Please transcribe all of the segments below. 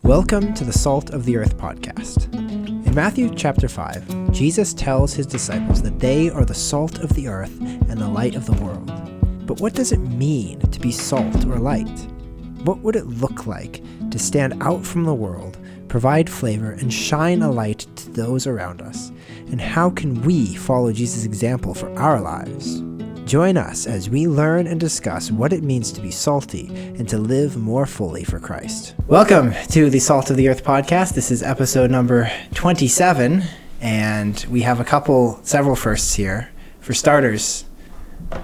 Welcome to the Salt of the Earth podcast. In Matthew chapter 5, Jesus tells his disciples that they are the salt of the earth and the light of the world. But what does it mean to be salt or light? What would it look like to stand out from the world, provide flavor, and shine a light to those around us? And how can we follow Jesus' example for our lives? Join us as we learn and discuss what it means to be salty and to live more fully for Christ. Welcome to the Salt of the Earth podcast. This is episode number 27, and we have several firsts here. For starters,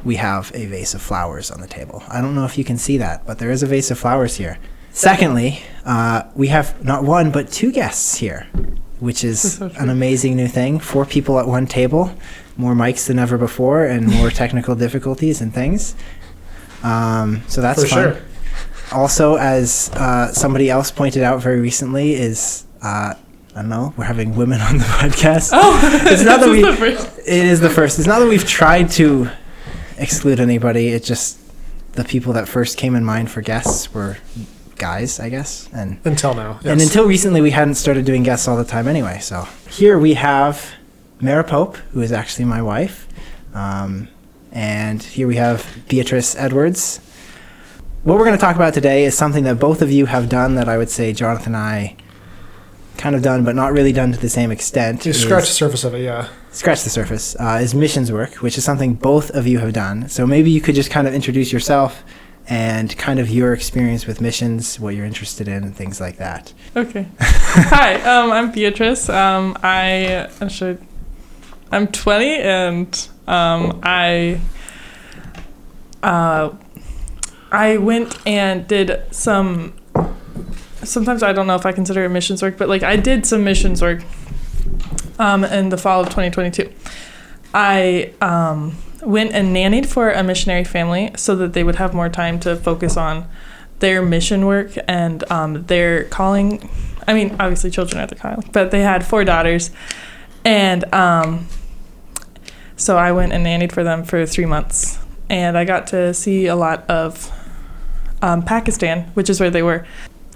we have a vase of flowers on the table. I don't know if you can see that, but there is a vase of flowers here. Secondly, we have not one, but two guests here, which is an amazing new thing. 4 people at one table. More mics than ever before, and more technical difficulties and things. So that's fun. Sure. Also, as somebody else pointed out very recently, is I don't know, we're having women on the podcast. Oh, it's not that it is the first. It's not that we've tried to exclude anybody. It's just the people that first came in mind for guests were guys, I guess. And until now, yes. And until recently, we hadn't started doing guests all the time anyway. So here we have Mara Pope, who is actually my wife, and here we have Beatrice Edwards. What we're going to talk about today is something that both of you have done that I would say Jonathan and I kind of done, but not really done to the same extent. You scratch the surface of it, yeah. Scratch the surface, is missions work, which is something both of you have done. So maybe you could just kind of introduce yourself and kind of your experience with missions, what you're interested in, and things like that. Okay. Hi, I'm Beatrice. I'm 20, and I went and did some. Sometimes I don't know if I consider it missions work, but I did some missions work in the fall of 2022. I went and nannied for a missionary family so that they would have more time to focus on their mission work and their calling. I mean, obviously children are their calling, but they had 4 daughters, and so I went and nannied for them for 3 months, and I got to see a lot of Pakistan, which is where they were.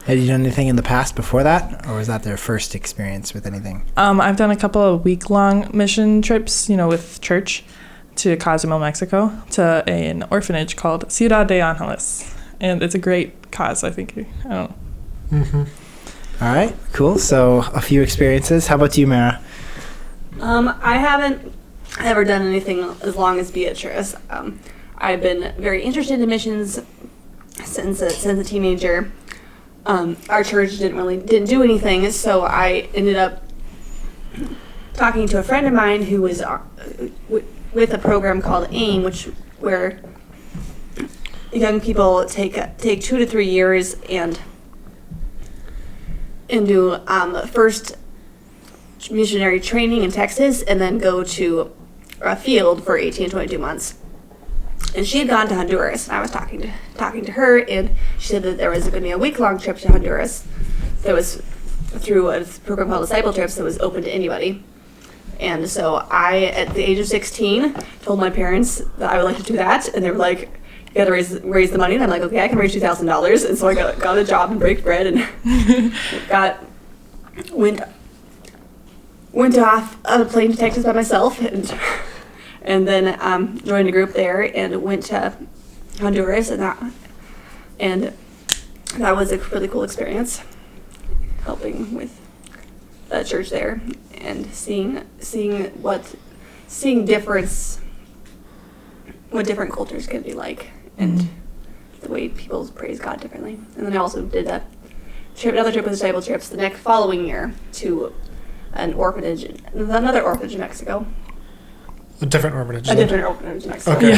Had you done anything in the past before that, or was that their first experience with anything? I've done a couple of week-long mission trips, with church, to Cozumel, Mexico, to an orphanage called Ciudad de Angeles, and it's a great cause, I think. I don't know. Mm-hmm. All right, cool. So a few experiences. How about you, Mara? I haven't ever done anything as long as Beatrice. I've been very interested in missions since a teenager. Our church didn't do anything, so I ended up talking to a friend of mine who was with a program called AIM, where young people take 2 to 3 years and do first missionary training in Texas, and then go to a field for 18 to 22 months. And she had gone to Honduras, and I was talking to her, and she said that there was going to be a week-long trip to Honduras that was through a program called Disciple Trips that was open to anybody. And so I, at the age of 16, told my parents that I would like to do that, and they were like, you got to raise the money, and I'm like, okay, I can raise $2,000. And so I got a job and baked bread, and went off on a plane to Texas by myself, and then joined a group there and went to Honduras, and that was a really cool experience, helping with the church there and seeing what different cultures can be like, and the way people praise God differently. And then I also did another trip with Disciple Trips the next following year to another orphanage in Mexico. A different orphanage in Mexico. Okay.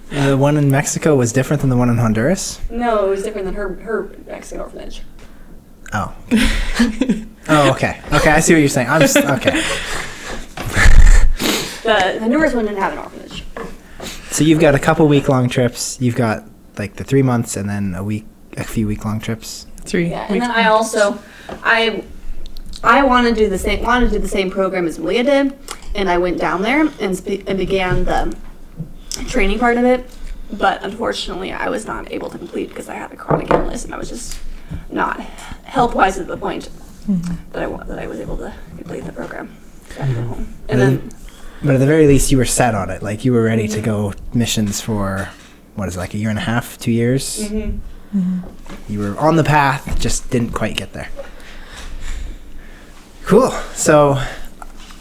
The one in Mexico was different than the one in Honduras? No, it was different than her Mexican orphanage. Oh. Oh, okay. Okay, I see what you're saying. Okay. The Honduras one didn't have an orphanage. So you've got a couple week-long trips. You've got the 3 months, and then a few week-long trips. 3. Yeah, and then I also, I wanted to do the same program as Malia did, and I went down there and began the training part of it, but unfortunately I was not able to complete because I had a chronic illness, and I was just not health-wise to the point that I was able to complete the program back at home. And then, but at the very least, you were set on it. Like, you were ready to go missions for, what is it, like a year and a half, 2 years? You were on the path, just didn't quite get there. Cool. So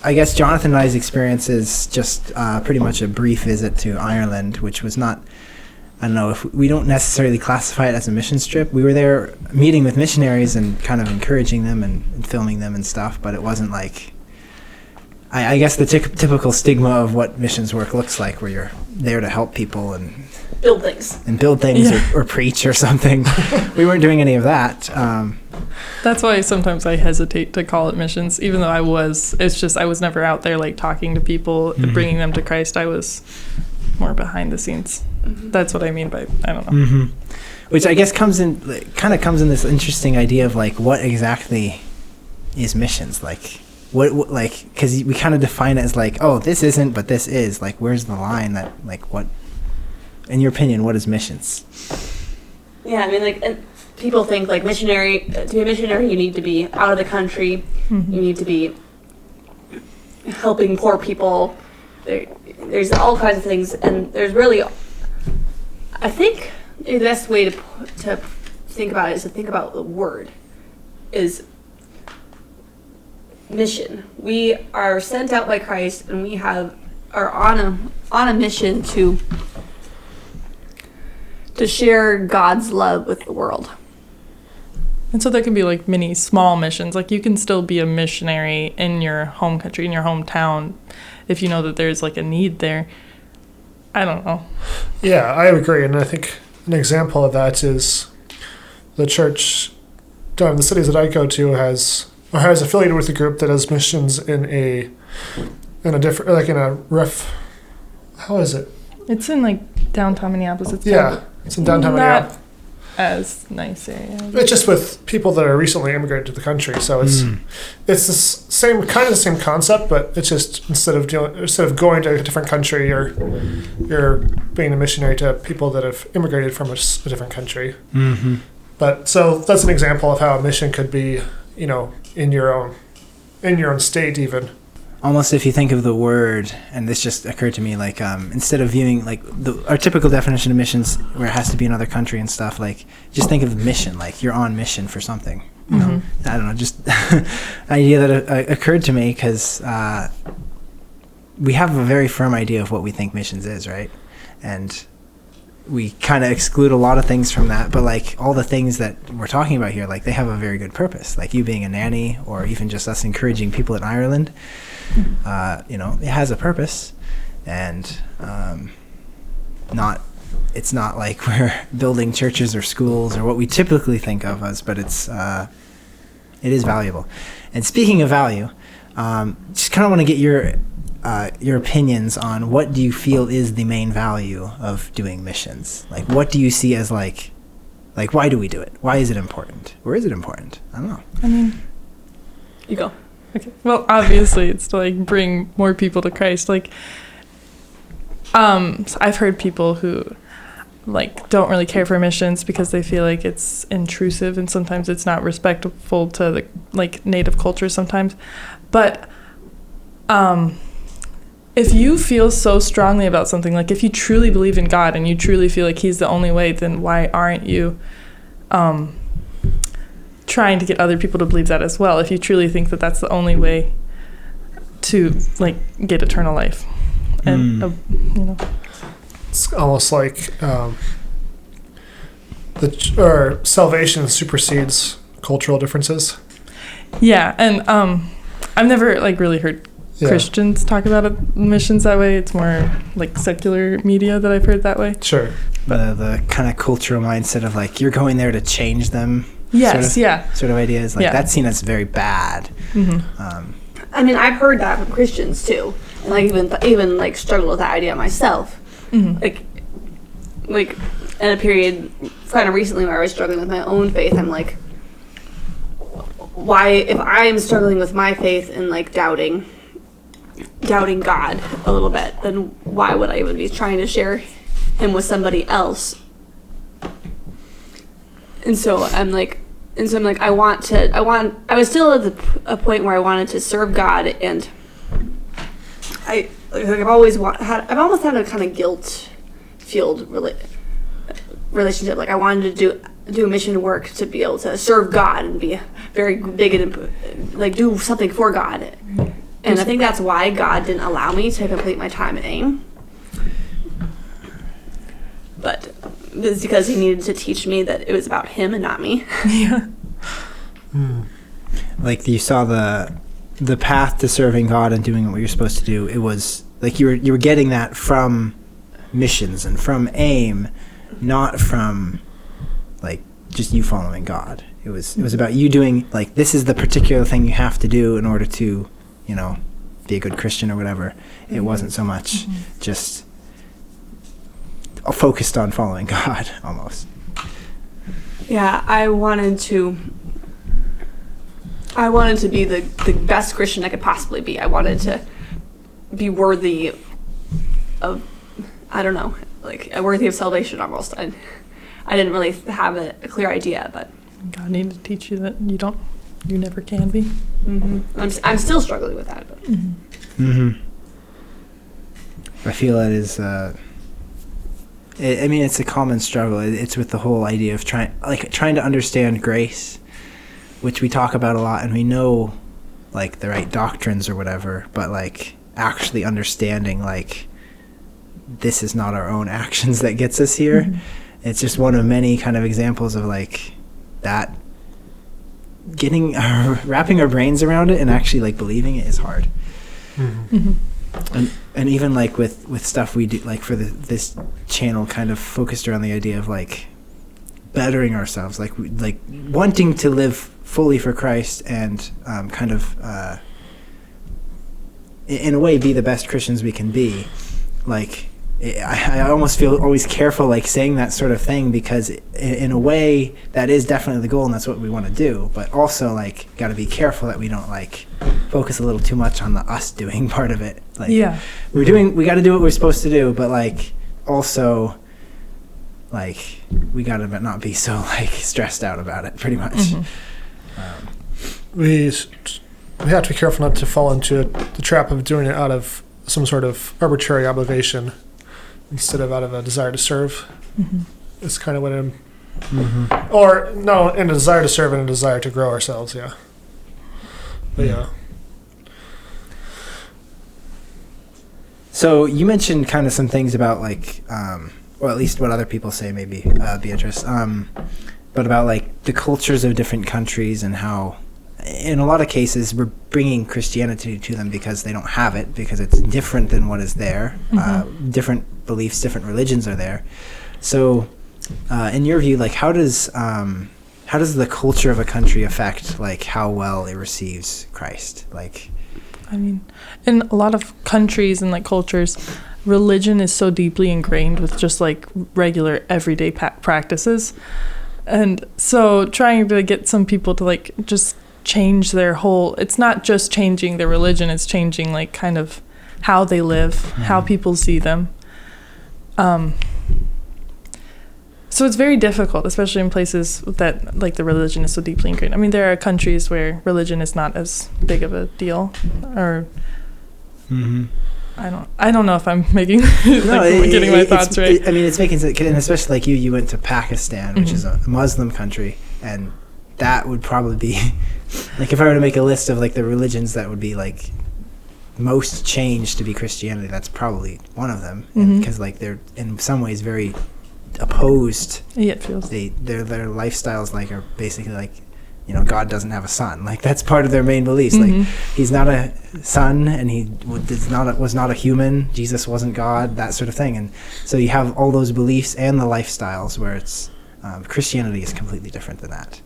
I guess Jonathan and I's experience is just pretty much a brief visit to Ireland, which was not, I don't know, if we don't necessarily classify it as a mission trip. We were there meeting with missionaries and kind of encouraging them and filming them and stuff, but it wasn't like, I guess the typical stigma of what missions work looks like, where you're there to help people and build things. Or preach or something. We weren't doing any of that. That's why sometimes I hesitate to call it missions, even though I was never out there like talking to people, bringing them to Christ. I was more behind the scenes. That's what I mean by, I don't know. Which I guess comes in this interesting idea of like, what exactly is missions? Like, what like, because we kind of define it as like, oh, this isn't, but this is. Like, where's the line that, like, what, in your opinion, what is missions? Yeah, I mean, like, and people think like to be a missionary, you need to be out of the country. You need to be helping poor people. There's all kinds of things, and there's really, I think the best way to think about it is to think about the word is mission. We are sent out by Christ, and we are on a mission to share God's love with the world. And so there can be like many small missions. Like, you can still be a missionary in your home country, in your hometown, if you know that there's like a need there. I don't know. Yeah, I agree. And I think an example of that is the church down in the cities that I go to has affiliated with a group that has missions in a different, like in a rough, how is it? It's in like downtown Minneapolis. It's it's in downtown Minneapolis. As nice area. It's just with people that are recently immigrated to the country, so it's the same concept, but it's just instead of going to a different country, you're being a missionary to people that have immigrated from a different country. But so that's an example of how a mission could be, in your own state even. Almost, if you think of the word, and this just occurred to me, like, instead of viewing like our typical definition of missions where it has to be another country and stuff, like, just think of mission, like you're on mission for something. You know? I don't know, just an idea that occurred to me because we have a very firm idea of what we think missions is, right? And we kind of exclude a lot of things from that, but like all the things that we're talking about here, like they have a very good purpose. Like you being a nanny, or even just us encouraging people in Ireland, it has a purpose, and it's not like we're building churches or schools or what we typically think of as, but it is valuable. And speaking of value, just kind of want to get your opinions on what do you feel is the main value of doing missions? Like, what do you see as like why do we do it? Why is it important? Or is it important? I don't know. I mean, you go. Okay. Well, obviously, it's to like bring more people to Christ. Like, I've heard people who like don't really care for missions because they feel like it's intrusive and sometimes it's not respectful to the like native culture sometimes. But if you feel so strongly about something, like if you truly believe in God and you truly feel like He's the only way, then why aren't you trying to get other people to believe that as well? If you truly think that that's the only way to like get eternal life, and it's almost like salvation supersedes cultural differences. Yeah, and I've never like really heard Christians talk about missions that way. It's more like secular media that I've heard that way. Sure. But the kind of cultural mindset of like you're going there to change them. Yes, sort of idea is like that's seen as very bad. I mean, I've heard that from Christians too, and like even like struggled with that idea myself. Like in a period kind of recently where I was struggling with my own faith, I'm like, why, if I'm struggling with my faith and like doubting God a little bit, then why would I even be trying to share Him with somebody else? And so I'm like, And so I'm like, I was still at a point where I wanted to serve God, and I've almost had a kind of guilt-filled relationship. Like I wanted to do mission work to be able to serve God and be very big and like do something for God. And I think that's why God didn't allow me to complete my time at AIM. But it's because he needed to teach me that it was about him and not me. Yeah. Like you saw the path to serving God and doing what you're supposed to do. It was like you were getting that from missions and from AIM, not from like just you following God. It was about you doing like this is the particular thing you have to do in order to, be a good Christian or whatever. It wasn't so much just focused on following God almost. Yeah, I wanted to be the best Christian I could possibly be. I wanted to be worthy of, I don't know, like worthy of salvation almost. I didn't really have a clear idea, but God needed to teach you that you never can be. I'm still struggling with that. But. I feel it is. It's a common struggle. It's with the whole idea of trying to understand grace, which we talk about a lot, and we know, like, the right doctrines or whatever, but, like, actually understanding, like, this is not our own actions that gets us here. It's just one of many kind of examples of, like, that wrapping our brains around it and actually, like, believing it is hard. And even, like, with stuff we do, like, for this channel kind of focused around the idea of, like, bettering ourselves, like wanting to live fully for Christ and kind of in a way be the best Christians we can be. Like I almost feel always careful like saying that sort of thing, because in a way that is definitely the goal and that's what we want to do, but also like got to be careful that we don't like focus a little too much on the us doing part of it. Like we got to do what we're supposed to do, but like also like we gotta not be so like stressed out about it pretty much. We have to be careful not to fall into the trap of doing it out of some sort of arbitrary obligation instead of out of a desire to serve. It's kind of what I'm or no, in a desire to serve and a desire to grow ourselves. But so you mentioned kind of some things about like or at least what other people say, maybe, Beatrice, but about, like, the cultures of different countries and how, in a lot of cases, we're bringing Christianity to them because they don't have it, because it's different than what is there. Different beliefs, different religions are there. So, in your view, like, how does the culture of a country affect, like, how well it receives Christ? Like, I mean, in a lot of countries and, like, cultures, religion is so deeply ingrained with just like regular everyday practices, and so trying to get some people to like just change their whole, it's not just changing their religion, it's changing like kind of how they live, how people see them, so it's very difficult, especially in places that like the religion is so deeply ingrained. I mean, there are countries where religion is not as big of a deal, or I don't know if I'm making getting my thoughts right. I mean, it's making sense, and especially like you went to Pakistan, which is a Muslim country, and that would probably be like if I were to make a list of like the religions that would be like most changed to be Christianity, that's probably one of them, because like they're in some ways very opposed. Yeah, it feels their lifestyles like are basically like, God doesn't have a son. Like that's part of their main beliefs. Like he's not a son, and he was not a human. Jesus wasn't God. That sort of thing. And so you have all those beliefs and the lifestyles where it's Christianity is completely different than that.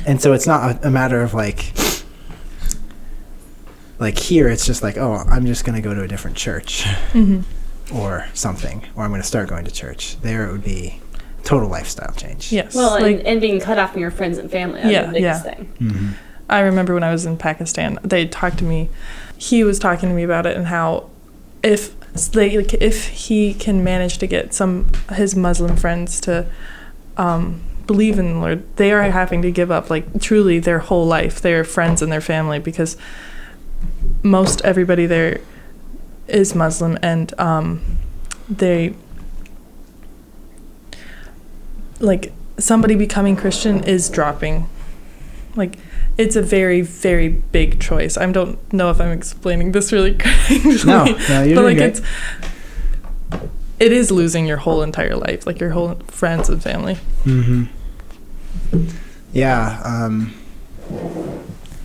And so it's not a matter of like here it's just like, oh, I'm just gonna go to a different church or something, or I'm gonna start going to church. There it would be total lifestyle change. Yes. Well, and being cut off from your friends and family. That's the biggest thing. I remember when I was in Pakistan, they talked to me. He was talking to me about it and how if he can manage to get his Muslim friends to believe in the Lord, they are having to give up like truly their whole life, their friends and their family, because most everybody there is Muslim, and they like somebody becoming Christian is dropping. Like, it's a very, very big choice. I don't know if I'm explaining this really correctly. No, you're but doing like great. it is losing your whole entire life, like your whole friends and family. Yeah,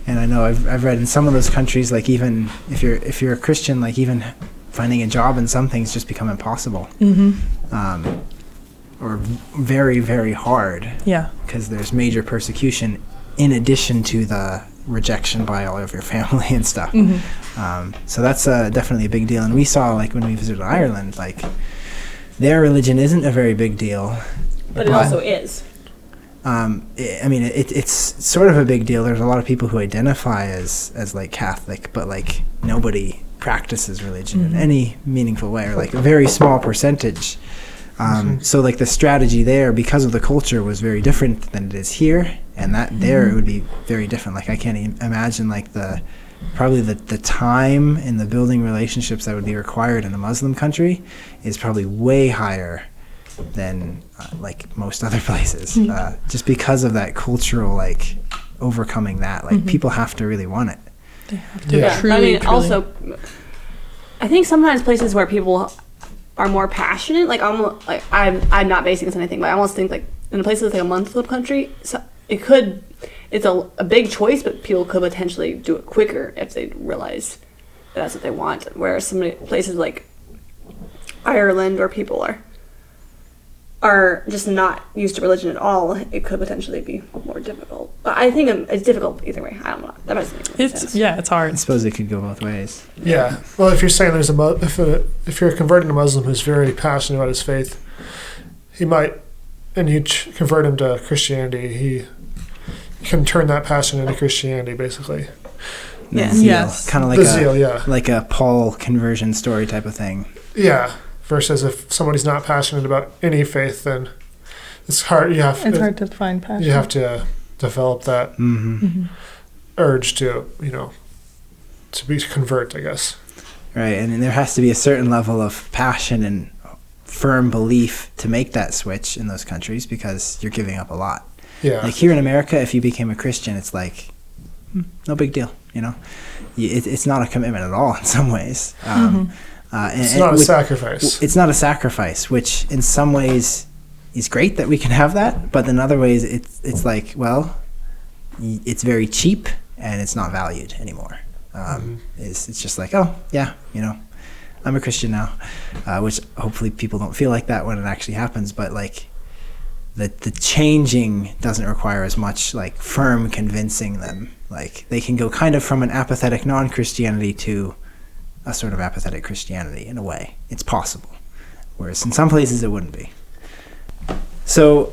and I know I've read in some of those countries, like even if you're a Christian, like even finding a job and some things just become impossible, or very, very hard. Yeah, because there's major persecution in addition to the rejection by all of your family and stuff. So that's definitely a big deal. And we saw, like, when we visited Ireland, like, their religion isn't a very big deal. But it also is. It's sort of a big deal. There's a lot of people who identify as like Catholic, but like nobody practices religion in any meaningful way, or like a very small percentage. So like the strategy there, because of the culture, was very different than it is here, and that there it would be very different. Like I can't imagine like the time in the building relationships that would be required in a Muslim country is probably way higher than like most other places, just because of that cultural, like, overcoming that. Like people have to really want it. they have to. Yeah. Truly, truly. Also, I think sometimes places where people are more passionate, like almost, like I'm not basing this on anything, but I almost think like in places like a Muslim country, so it's a big choice, but people could potentially do it quicker if they realize that's what they want. Whereas some places like Ireland, where people are just not used to religion at all, it could potentially be more difficult. But I think it's difficult either way. I don't know. That doesn't make sense. It's hard. I suppose it could go both ways. Yeah. Well, if you're saying if you're converting a Muslim who's very passionate about his faith, he might, and you convert him to Christianity, he can turn that passion into Christianity, basically. Yeah. Yes. Kind of like The zeal, yeah. like a Paul conversion story type of thing. Yeah. Versus if somebody's not passionate about any faith, then it's hard. It's hard to find passion. You have to develop that urge to convert, I guess. Right, and there has to be a certain level of passion and firm belief to make that switch in those countries, because you're giving up a lot. Yeah. Like here in America, if you became a Christian, it's like, no big deal, It's not a commitment at all in some ways. It's not a sacrifice. It's not a sacrifice, which in some ways is great that we can have that, but in other ways it's like, well, it's very cheap and it's not valued anymore. It's just like, oh yeah, I'm a Christian now, which hopefully people don't feel like that when it actually happens, but like the changing doesn't require as much like firm convincing them. Like they can go kind of from an apathetic non-Christianity to a sort of apathetic Christianity in a way. It's possible. Whereas in some places it wouldn't be. So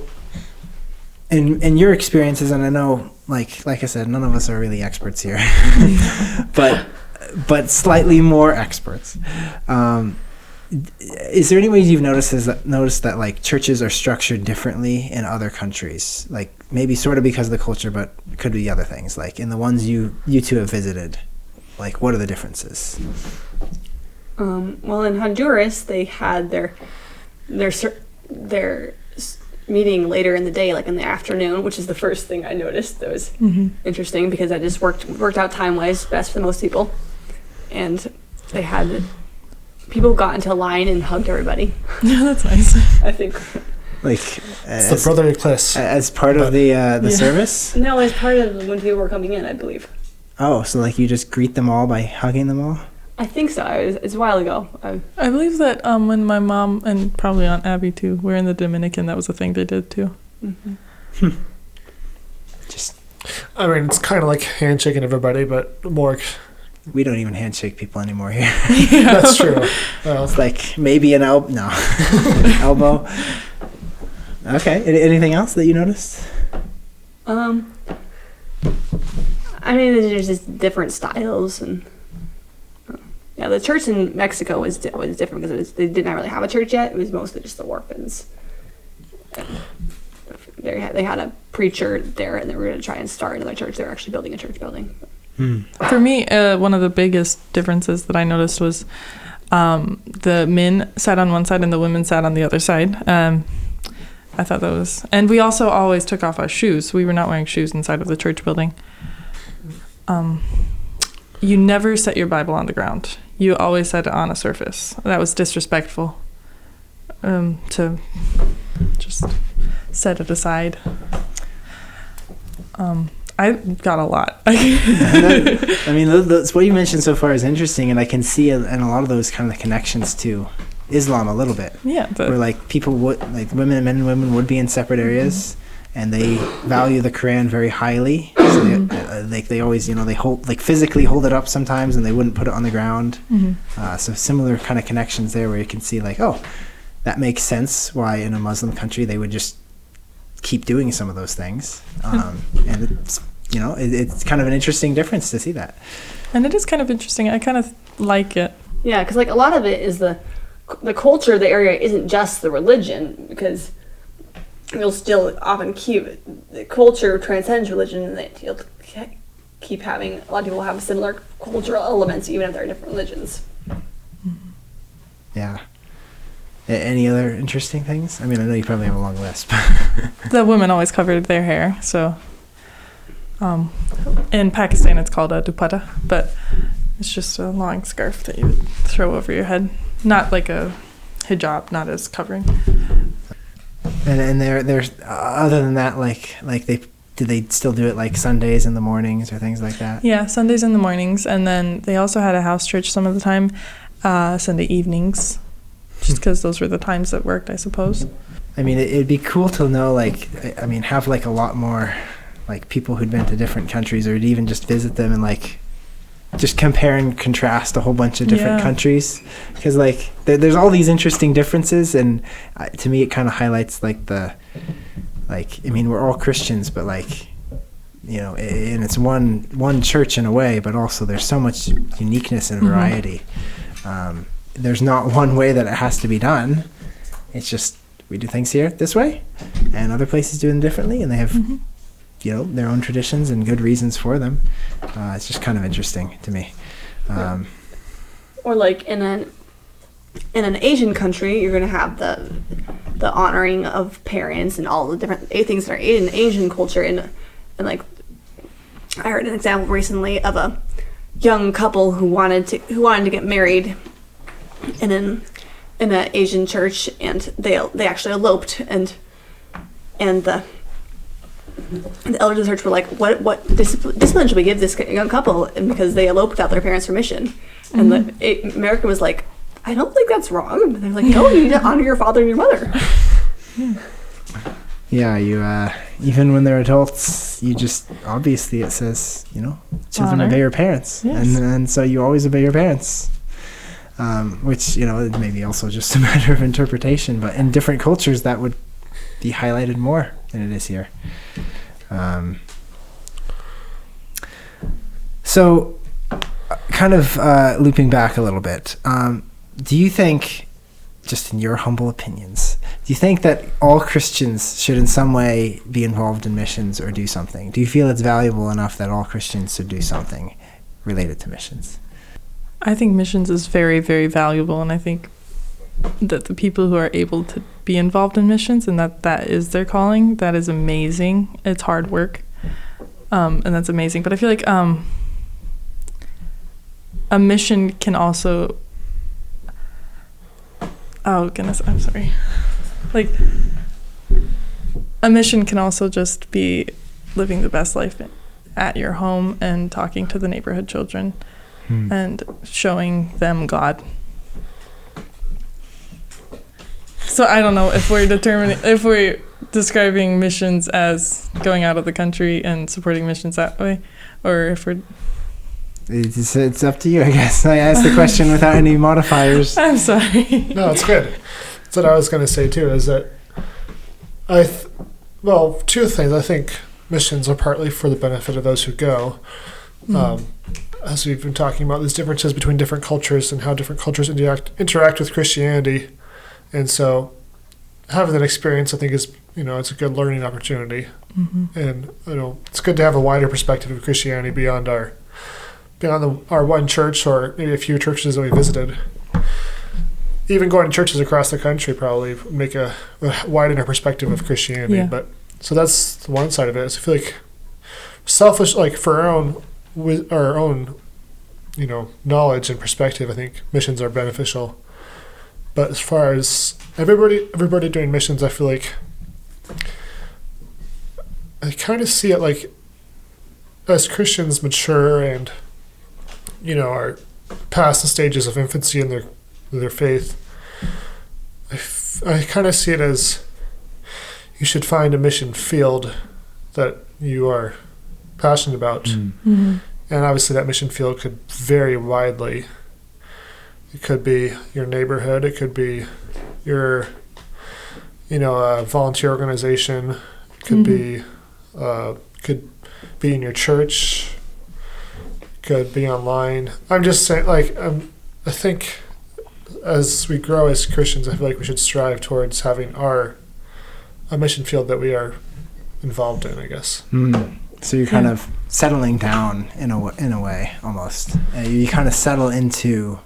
in your experiences, and I know like I said, none of us are really experts here, but slightly more experts. Is there any ways you've noticed that like churches are structured differently in other countries? Like maybe sort of because of the culture, but could be other things. Like in the ones you two have visited, like what are the differences? Well, in Honduras, they had their meeting later in the day, like in the afternoon, which is the first thing I noticed. That was interesting because I just worked out time-wise best for most people. And they had people got into line and hugged everybody. Yeah, that's nice. I think. Like It's the brotherly kiss. as part of the service? No, as part of when people were coming in, I believe. Oh, so like you just greet them all by hugging them all? I think so. It's a while ago. I believe that when my mom and probably Aunt Abby too were in the Dominican, that was a thing they did too. It's kind of like handshaking everybody, but more. We don't even handshake people anymore here. That's true. Well, It's like maybe an elbow. No. Elbow. Okay. Anything else that you noticed? There's just different styles, and the church in Mexico was different because they did not really have a church yet. It was mostly just the orphans. they had a preacher there, and they were going to try and start another church. They were actually building a church building. For me, one of the biggest differences that I noticed was the men sat on one side and the women sat on the other side. I thought that was... And we also always took off our shoes. We were not wearing shoes inside of the church building. You never set your Bible on the ground. You always set it on a surface. That was disrespectful to just set it aside. I got a lot. I mean, that's what you mentioned so far is interesting, and I can see in a lot of those kind of connections to Islam a little bit. Yeah. Where like people would, like men and women would be in separate areas, and they value the Quran very highly. So they always, they hold, like physically hold it up sometimes, and they wouldn't put it on the ground. So similar kind of connections there, where you can see like, oh, that makes sense why in a Muslim country they would just keep doing some of those things. And it's, it's kind of an interesting difference to see that. And it is kind of interesting. I kind of like it. Yeah, because like a lot of it is the culture of the area isn't just the religion, because you'll still often keep the culture transcends religion, and that you'll keep having a lot of people have similar cultural elements even if they're different religions. Yeah. Any other interesting things? I mean, I know you probably have a long list. The women always covered their hair, so in Pakistan it's called a dupatta, but it's just a long scarf that you would throw over your head, not like a hijab, not as covering. And there's other than that, like do they still do it like Sundays in the mornings or things like that? Yeah, Sundays in the mornings, and then they also had a house church some of the time, Sunday evenings, just because those were the times that worked, I suppose. I mean, it'd be cool to know, have like a lot more like people who'd been to different countries, or even just visit them and like just compare and contrast a whole bunch of different countries, because like there's all these interesting differences, and to me it kind of highlights we're all Christians, but and it's one church in a way, but also there's so much uniqueness and variety. There's not one way that it has to be done. It's just we do things here this way, and other places do them differently, and they have their own traditions and good reasons for them. It's just kind of interesting to me. Or like in an Asian country, you're going to have the honoring of parents and all the different things that are in Asian culture. And like I heard an example recently of a young couple who wanted to get married in an Asian church, and they actually eloped, and the elders of the church were like, what discipline should we give this young couple? And because they eloped without their parents' permission. And the American was like, I don't think that's wrong. And they're like, no, you need to honor your father and your mother. Yeah, you even when they're adults, you just obviously it says, children obey your parents. Yes. And so you always obey your parents. Which, it may be also just a matter of interpretation, but in different cultures that would be highlighted more than it is here. So kind of looping back a little bit, do you think, just in your humble opinions, do you think that all Christians should in some way be involved in missions or do something? Do you feel it's valuable enough that all Christians should do something related to missions? I think missions is very, very valuable, and I think that the people who are able to be involved in missions and that is their calling, that is amazing. It's hard work, and that's amazing. But I feel like a mission can also... Oh, goodness, I'm sorry. Like, a mission can also just be living the best life at your home and talking to the neighborhood children and showing them God. So I don't know if we're describing missions as going out of the country and supporting missions that way, or if we're... It's up to you, I guess. I asked the question without any modifiers. I'm sorry. No, it's good. That's what I was going to say too, is that two things. I think missions are partly for the benefit of those who go. As we've been talking about, there's differences between different cultures and how different cultures interact with Christianity. And so having that experience, I think, is, it's a good learning opportunity. And, it's good to have a wider perspective of Christianity beyond our one church or maybe a few churches that we visited. Even going to churches across the country probably make a widen our perspective of Christianity. Yeah. But so that's the one side of it. So I feel like selfish, like for our own, knowledge and perspective, I think missions are beneficial. But as far as everybody doing missions, I feel like I kind of see it like as Christians mature and are past the stages of infancy in their faith, I kind of see it as you should find a mission field that you are passionate about. Mm-hmm. And obviously that mission field could vary widely. It could be your neighborhood. It could be your, a volunteer organization. It could be in your church. Could be online. I'm just saying, I think as we grow as Christians, I feel like we should strive towards having a mission field that we are involved in, I guess. So you're kind of settling down in a way, almost. You kind of settle into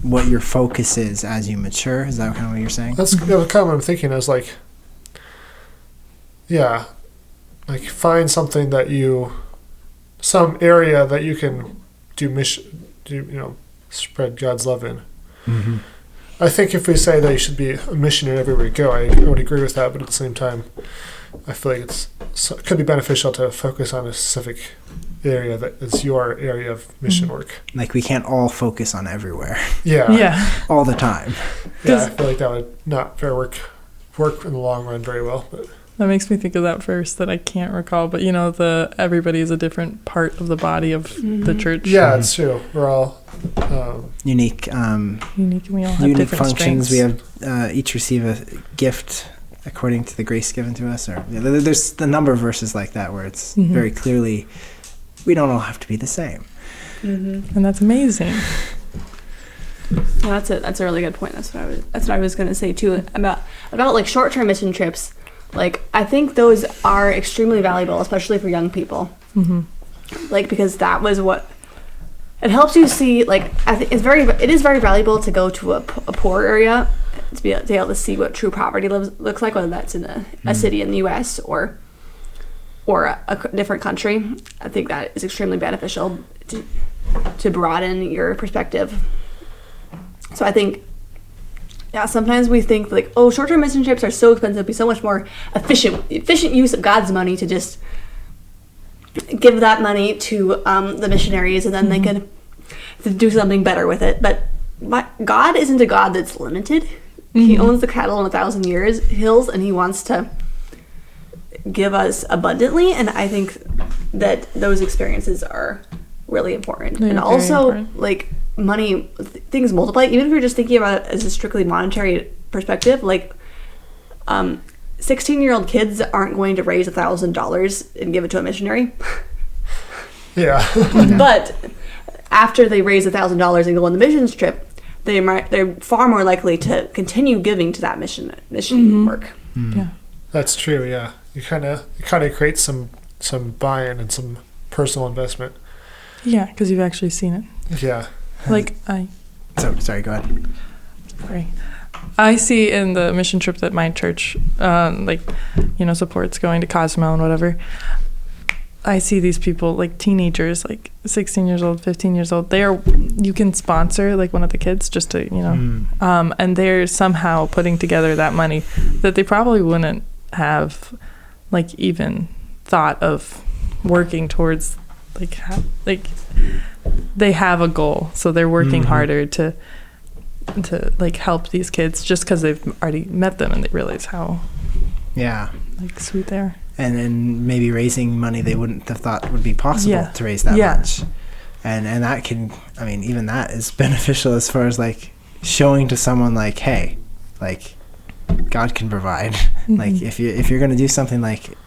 what your focus is as you mature. Is that kind of what you're saying? That's kind of what I'm thinking. Is find something that some area that you can spread God's love in. Mm-hmm. I think if we say that you should be a missionary everywhere you go, I would agree with that. But at the same time, I feel like it could be beneficial to focus on a specific area that is your area of mission work. Like we can't all focus on everywhere. Yeah. All the time. Yeah, I feel like that would not work in the long run very well. But That makes me think of that verse that I can't recall, but everybody is a different part of the body of the church. Yeah, it's true. We're all unique. Unique, and we all have unique different functions. strengths. We have each receive a gift according to the grace given to us. Or there's a number of verses like that where it's very clearly we don't all have to be the same. Mm-hmm. And that's amazing. Yeah, that's a really good point. That's what I was going to say too about like short-term mission trips. Like I think those are extremely valuable, especially for young people. Mm-hmm. Like because that was what it helps you see. Like it is very valuable to go to a poor area to be able to see what true poverty looks like, whether that's in a city in the U.S. or a different country. I think that is extremely beneficial to broaden your perspective. So I think, sometimes we think like, oh, short-term mission trips are so expensive, it'd be so much more efficient use of God's money to just give that money to the missionaries, and then they could do something better with it. But God isn't a God that's limited. He owns the cattle on 1,000 hills, and he wants to give us abundantly. And I think that those experiences are really important. They're and very also, important. like money, things multiply. Even if you're just thinking about it as a strictly monetary perspective, like 16-year-old kids aren't going to raise $1,000 and give it to a missionary. yeah. But after they raise $1,000 and go on the missions trip, they're far more likely to continue giving to that mission work. Yeah. That's true. Yeah, you kind of create some buy-in and some personal investment. Yeah, because you've actually seen it. Yeah. Sorry, go ahead. Sorry. I see in the mission trip that my church, supports going to Cozumel and whatever. I see these people, like teenagers, like 16 years old, 15 years old. You can sponsor like one of the kids just to, and they're somehow putting together that money that they probably wouldn't have, like even thought of working towards, like they have a goal, so they're working harder to like help these kids just because they've already met them and they realize how like sweet they are. And then maybe raising money they wouldn't have thought would be possible to raise that much. And that can, even that is beneficial as far as like showing to someone like, hey, like God can provide. Like if you're going to do something, like,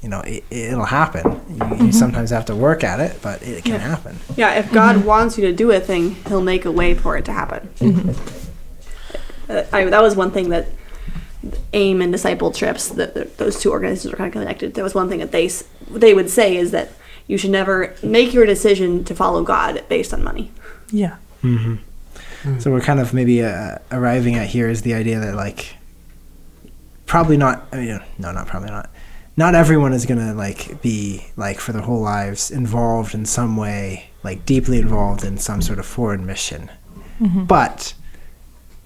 it'll happen. You sometimes have to work at it, but it can happen. Yeah, if God wants you to do a thing, he'll make a way for it to happen. That was one thing that AIM and Disciple trips, those two organizations are kind of connected. There was one thing that they would say is that you should never make your decision to follow God based on money. Yeah. Mm-hmm. So we're kind of maybe arriving at here is the idea that like probably not. I mean, no, not probably not. Not everyone is gonna like be like for their whole lives involved in some way, like deeply involved in some sort of foreign mission. Mm-hmm. But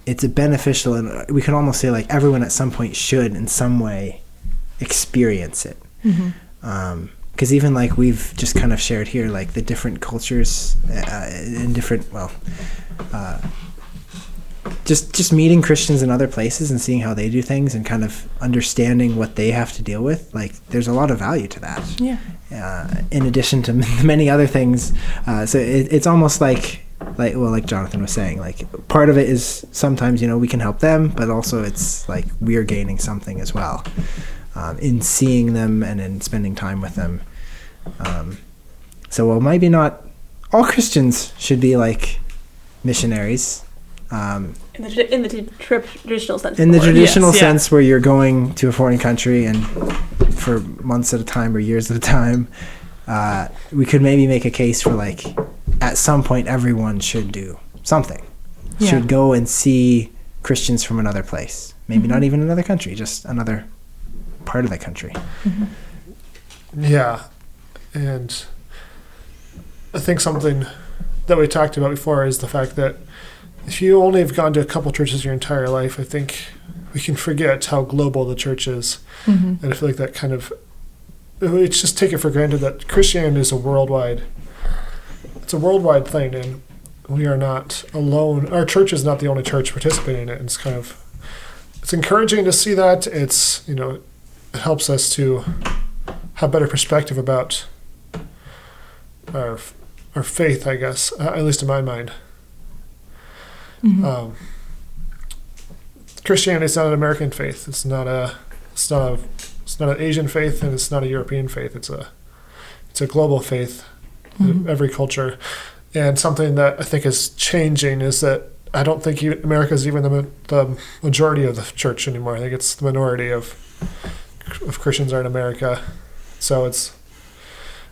it's a beneficial, and we can almost say like everyone at some point should in some way experience it. Mm-hmm. Because even like we've just kind of shared here, like the different cultures in different, just meeting Christians in other places and seeing how they do things and kind of understanding what they have to deal with. Like there's a lot of value to that. Yeah. In addition to many other things. So it's almost like Jonathan was saying, like part of it is sometimes, we can help them, but also it's like we're gaining something as well. In seeing them and in spending time with them. So maybe not all Christians should be like missionaries. In the traditional sense. In the traditional sense where you're going to a foreign country and for months at a time or years at a time, we could maybe make a case for like at some point everyone should do something. Yeah. Should go and see Christians from another place. Maybe not even another country, just another part of the country. Mm-hmm. Yeah. And I think something that we talked about before is the fact that if you only have gone to a couple churches your entire life, I think we can forget how global the church is. Mm-hmm. And I feel like that kind of, it's just take it for granted that Christianity is it's a worldwide thing, and we are not alone. Our church is not the only church participating in it. And it's encouraging to see that. It's, it helps us to have better perspective about our faith, I guess, at least in my mind. Mm-hmm. Christianity is not an American faith. It's not an Asian faith, and it's not a European faith. It's a global faith. Mm-hmm. Every culture. And something that I think is changing is that I don't think America is even the majority of the church anymore. I think it's the minority of Christians are in America. So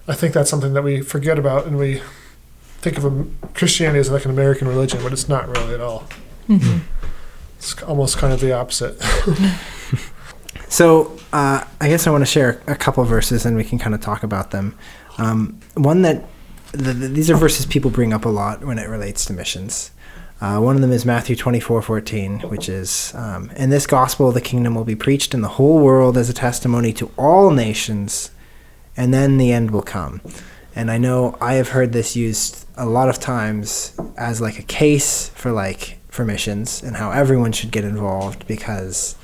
I think that's something that we forget about, and we think of Christianity as like an American religion, but it's not really at all. Mm-hmm. It's almost kind of the opposite. So I guess I want to share a couple verses and we can kind of talk about them. One that these are verses people bring up a lot when it relates to missions. One of them is Matthew 24:14, which is, "In this gospel the kingdom will be preached in the whole world as a testimony to all nations, and then the end will come." And I know I have heard this used a lot of times as like a case for missions and how everyone should get involved because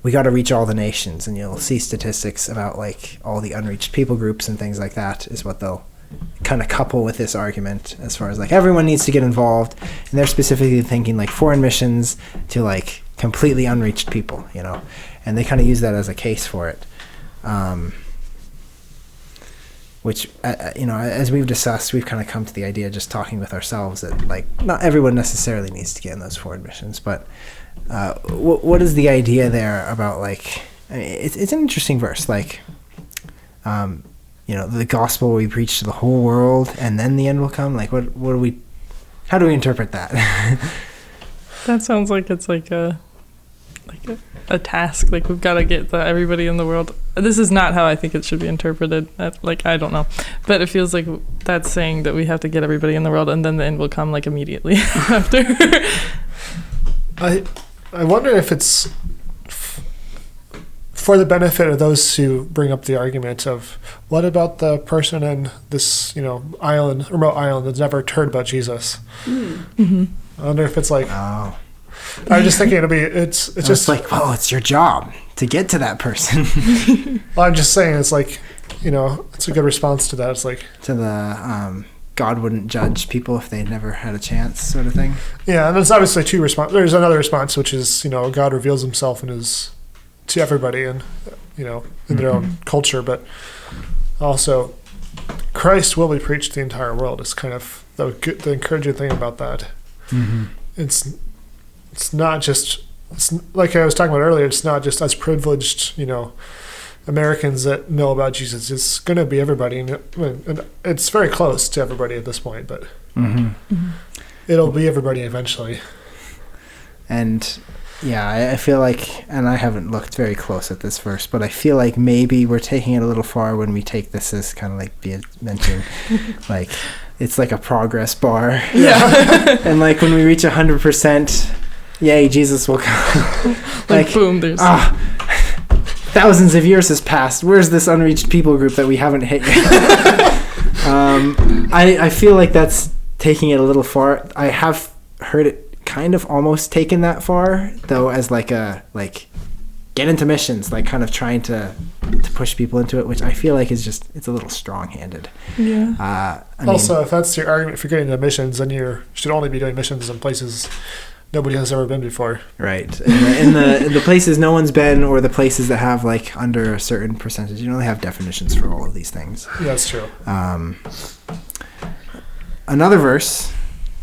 we got to reach all the nations, and you'll see statistics about like all the unreached people groups and things like that is what they'll kind of couple with this argument as far as like everyone needs to get involved, and they're specifically thinking like foreign missions to like completely unreached people, and they kind of use that as a case for it. Which, as we've discussed, we've kind of come to the idea just talking with ourselves that like not everyone necessarily needs to get in those foreign missions, but what is the idea there about like, I mean, it's an interesting verse, like, the gospel will be preached to the whole world and then the end will come. Like, how do we interpret that? That sounds like it's like a task. Like we've got to get everybody in the world. This is not how I think it should be interpreted. I don't know, but it feels like that's saying that we have to get everybody in the world and then the end will come like immediately after. I wonder if it's for the benefit of those who bring up the argument of what about the person in this, remote island that's never heard about Jesus? Mm-hmm. I wonder if it's like, oh. I was just thinking it's just like, well, it's your job to get to that person. Well, I'm just saying it's like, it's a good response to that. It's like to the God wouldn't judge people if they never had a chance sort of thing. Yeah, and there's obviously two responses. There's another response, which is, God reveals himself to everybody and, in their own culture. But also, Christ will be preached to the entire world. It's kind of the encouraging thing about that. Mm-hmm. It's not just it's like I was talking about earlier. It's not just us privileged, Americans that know about Jesus. It's going to be everybody, and it's very close to everybody at this point. But it'll be everybody eventually. And yeah, I feel like, and I haven't looked very close at this verse, but I feel like maybe we're taking it a little far when we take this as kind of like being mentioned, like it's like a progress bar. Yeah. And like when we reach 100%, yay, Jesus will come. like boom, there's thousands of years has passed. Where's this unreached people group that we haven't hit yet? I feel like that's taking it a little far. I have heard it kind of almost taken that far, though, as like get into missions, like kind of trying to push people into it, which I feel like is just, it's a little strong-handed. Yeah. Also, if that's your argument for getting into missions, then you should only be doing missions in places nobody has ever been before. Right. In the places no one's been, or the places that have like under a certain percentage, you only have definitions for all of these things. Yeah, that's true. Another verse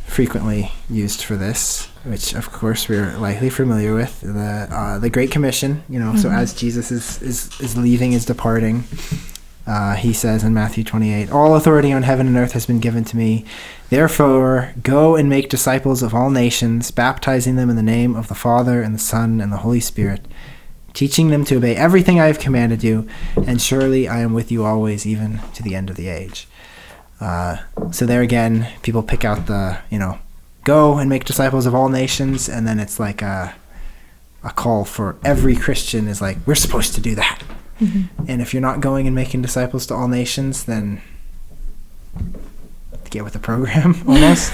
frequently used for this, which of course we're likely familiar with, the Great Commission. So as Jesus is leaving, is departing, he says in Matthew 28, "All authority on heaven and earth has been given to me. Therefore, go and make disciples of all nations, baptizing them in the name of the Father and the Son and the Holy Spirit, teaching them to obey everything I have commanded you, and surely I am with you always, even to the end of the age." So there again, people pick out the, go and make disciples of all nations, and then it's like a call for every Christian is like, we're supposed to do that. And if you're not going and making disciples to all nations, then get with the program, almost.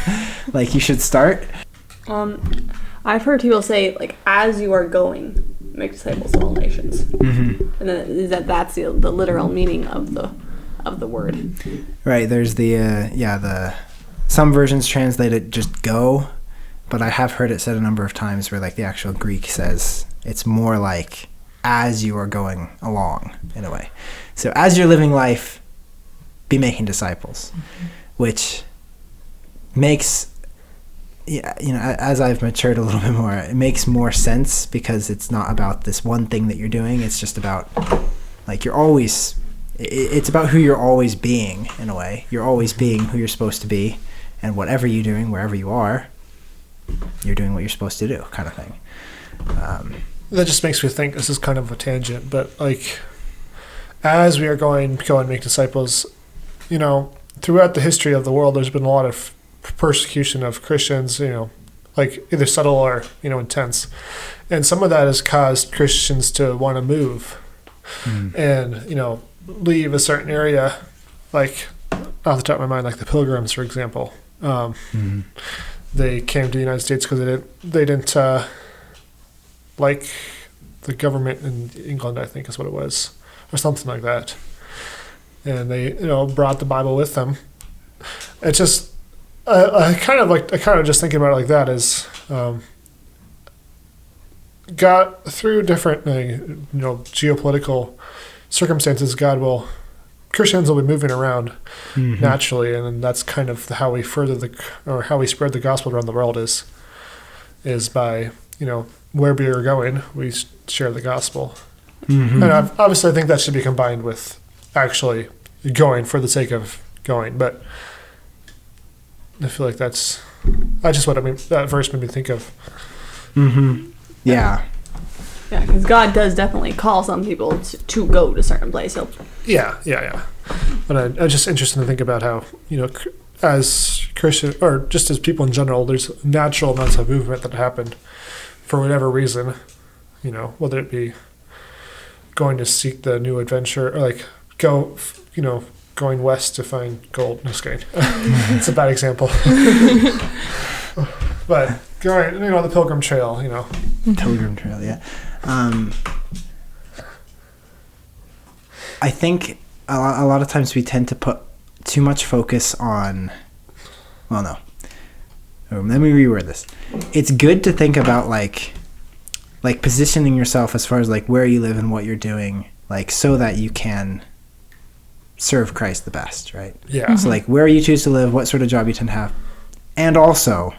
Like, you should start. I've heard people say, like, as you are going, make disciples of all nations. And then that's the literal meaning of the word. Right, there's the some versions translate it just go, but I have heard it said a number of times where like the actual Greek says it's more like as you are going along, in a way. So as you're living life, be making disciples, which makes, as I've matured a little bit more, it makes more sense, because it's not about this one thing that you're doing. It's just about, like, it's about who you're always being, in a way. You're always being who you're supposed to be, and whatever you're doing, wherever you are, you're doing what you're supposed to do, kind of thing. That just makes me think, this is kind of a tangent, but like, as we are go and make disciples, throughout the history of the world, there's been a lot of persecution of Christians, like either subtle or, intense. And some of that has caused Christians to want to move and, leave a certain area, like off the top of my mind, like the Pilgrims, for example. They came to the United States because they didn't like the government in England, I think is what it was, or something like that. And they, brought the Bible with them. It's just, I kind of just thinking about it like that is, got through different, geopolitical circumstances, Christians will be moving around naturally, and then that's kind of how we how we spread the gospel around the world is by, where we are going, we share the gospel. And obviously I think that should be combined with actually going for the sake of going, but I feel like that's just what that verse made me think of. Yeah, because God does definitely call some people to go to certain places. Yeah. But I'm just interested to think about how, as Christian, or just as people in general, there's natural amounts of movement that happen for whatever reason, whether it be going to seek the new adventure, or like going west to find gold. No, just kidding. It's a bad example. But going, the Pilgrim Trail, Pilgrim Trail, yeah. I think a lot of times we tend to put too much focus on, well, no. Let me reword this. It's good to think about like positioning yourself as far as like where you live and what you're doing, like so that you can serve Christ the best, right? Yeah. So like where you choose to live, what sort of job you tend to have, and also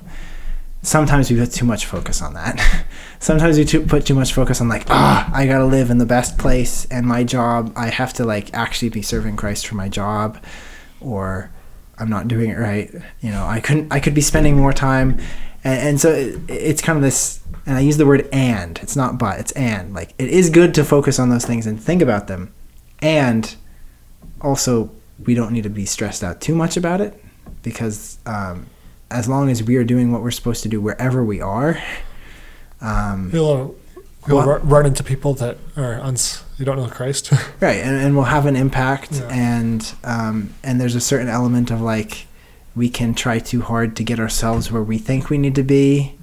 sometimes we put too much focus on that. Sometimes we put too much focus on like, I gotta live in the best place, and my job, I have to like actually be serving Christ for my job, or I'm not doing it right. I could be spending more time, and so it's kind of this. And I use the word and. It's not but. It's and. Like, it is good to focus on those things and think about them, and also we don't need to be stressed out too much about it, because as long as we are doing what we're supposed to do wherever we are, you'll run into people that are you don't know Christ. Right, and we'll have an impact, yeah. And there's a certain element of like, we can try too hard to get ourselves where we think we need to be,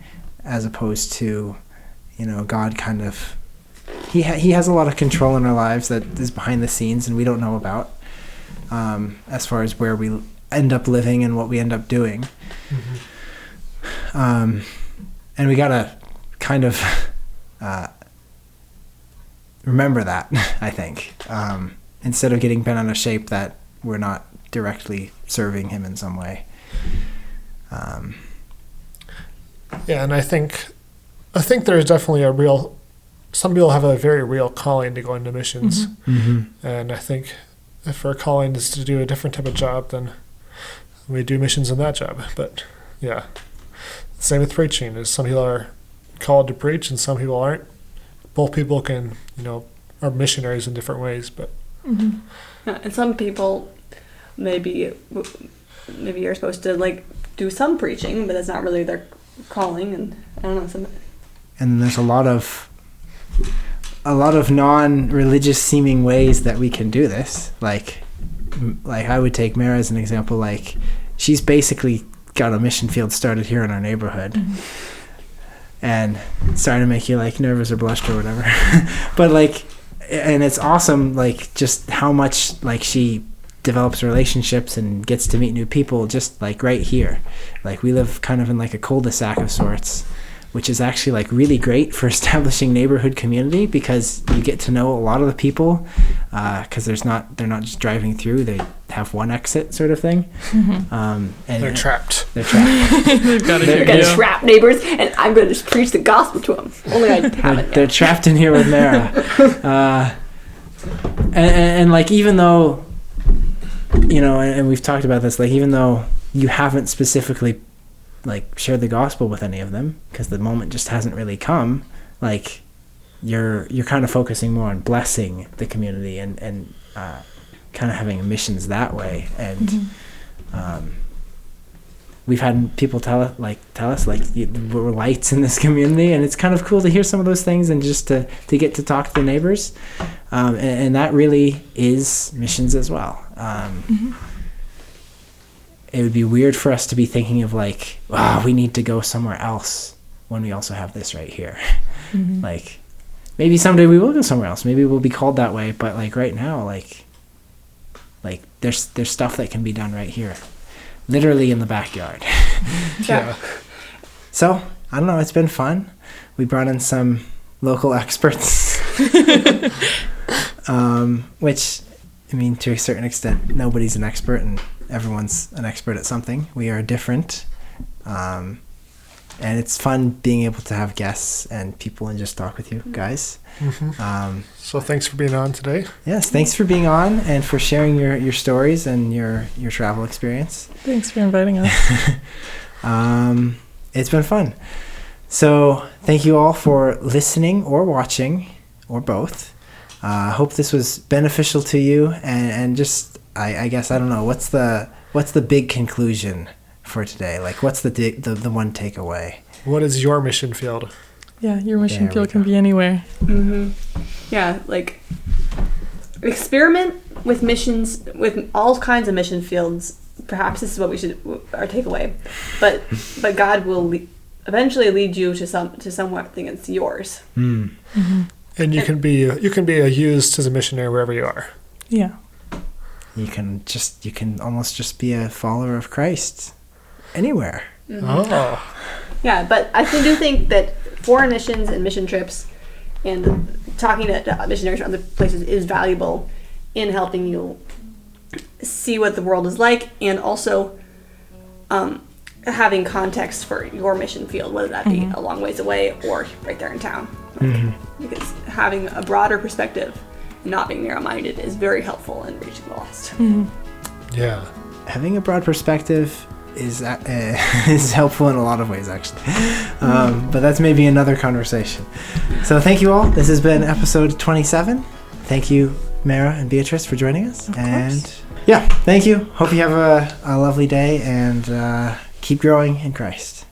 as opposed to, God kind of, he has a lot of control in our lives that is behind the scenes and we don't know about, as far as where we end up living and what we end up doing. Mm-hmm. And we gotta kind of remember that, I think, instead of getting bent out of shape that we're not directly serving him in some way. Yeah, and I think there's definitely some people have a very real calling to go into missions. Mm-hmm. And I think if our calling is to do a different type of job, then we do missions in that job. But yeah, same with preaching. Is some people are called to preach and some people aren't. Both people can, are missionaries in different ways. But yeah, and some people maybe you're supposed to like do some preaching, but that's not really their calling. And I don't know. And there's a lot of non-religious seeming ways that we can do this. Like I would take Mara as an example. Like, she's basically got a mission field started here in our neighborhood. And sorry to make you like nervous or blushed or whatever. But like, and it's awesome, like just how much like she develops relationships and gets to meet new people just like right here. Like, we live kind of in like a cul-de-sac of sorts, which is actually like really great for establishing neighborhood community, because you get to know a lot of the people, because they're not just driving through, they have one exit sort of thing. And they're trapped. They've got to trap neighbors, and I'm going to just preach the gospel to them. Only I haven't. They're trapped in here with Mara. And like, even though, and we've talked about this, like, even though you haven't specifically like shared the gospel with any of them, because the moment just hasn't really come, like you're kind of focusing more on blessing the community and kind of having missions that way. And we've had people tell us like we're lights in this community, and it's kind of cool to hear some of those things and just to get to talk to the neighbors, and that really is missions as well. It would be weird for us to be thinking of like, we need to go somewhere else when we also have this right here. Like, maybe someday we will go somewhere else. Maybe we'll be called that way. But like right now, like there's stuff that can be done right here, literally in the backyard. Yeah. So I don't know. It's been fun. We brought in some local experts, which, I mean, to a certain extent, nobody's an expert and everyone's an expert at something. We are different. And it's fun being able to have guests and people and just talk with you guys. So thanks for being on today. Yes, thanks for being on and for sharing your stories and your travel experience. Thanks for inviting us. It's been fun. So thank you all for listening or watching, or both. Hope this was beneficial to you, and just I guess, I don't know, what's the big conclusion for today? Like, what's the one takeaway? What is your mission field? Yeah, your mission field can be anywhere. Yeah, like, experiment with missions, with all kinds of mission fields. Perhaps this is what our takeaway. But God will eventually lead you to something that's yours. And you can be used as a missionary wherever you are. Yeah. You can almost just be a follower of Christ anywhere. Oh. Yeah, but I do think that foreign missions and mission trips and talking to missionaries from other places is valuable in helping you see what the world is like, and also having context for your mission field, whether that be a long ways away or right there in town. Because having a broader perspective, not being narrow-minded, is very helpful in reaching the lost. Yeah. Having a broad perspective is helpful in a lot of ways, actually. But that's maybe another conversation. So thank you all. This has been episode 27. Thank you, Mara and Beatrice, for joining us. And yeah, thank you. Hope you have a lovely day and keep growing in Christ.